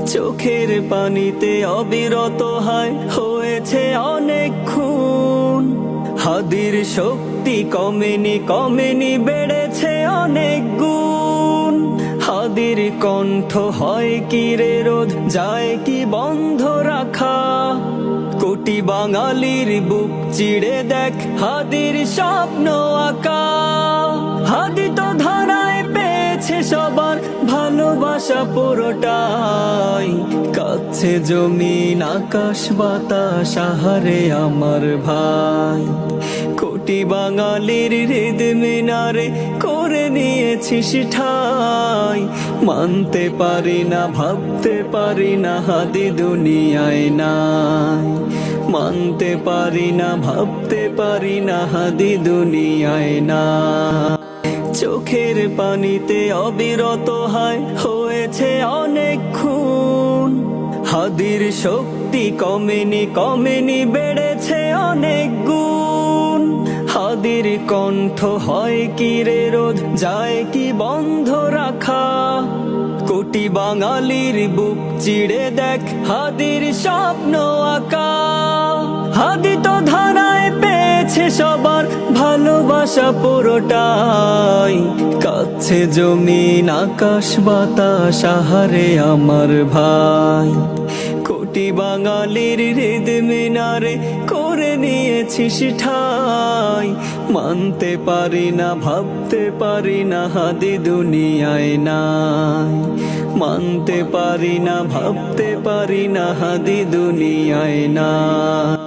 চোখের পানিতে অবিরত হয়েছে অনেক খুন। হাদির শক্তি কমেনি কমেনি বেড়েছে অনেক গুণ। হাদির কণ্ঠ হয় কি রে রোধ, যায় কি বন্ধ রাখা? কোটি বাঙালির বুক চিড়ে দেখ হাদির স্বপ্ন আঁকা। হাদি তো ধরায় পেয়েছে সবার ভালোবাসা পুরোটাই। কাছে জমিন আকাশ বাতাস আহারে আমার ভাই। কোটি বাঙালির হৃদ মিনারে করে নিয়েছিস ঠাই। মানতে পারি না ভাবতে পারি না হাদি দুনিয়ায় নাই। মানতে পারি না ভাবতে পারি না হাদি দুনিয়ায় নাই। চোখের পানিতে অবিরত হয়েছে অনেক খুন। হাদির শক্তি কমেনি কমেনি বেড়েছে অনেক গুণ। হাদির কণ্ঠ হয় কি রে রোধ, যায় কি বন্ধ রাখা? কোটি বাঙালির বুক চিড়ে দেখ হাদির স্বপ্ন আঁকা। হাদি তো ধরায় পেয়েছে সবার ভালোবাসা পুরোটাই। কাছে জমিন আকাশ বাতাস আহারে আমার ভাই। কোটি বাঙালির হৃদ মিনারে করে নিয়েছিস ঠাই। মানতে পারি না ভাবতে পারি না হাদি দুনিয়ায় নাই। মানতে পারি না ভাবতে পারি না হাদি দুনিয়ায় নাই।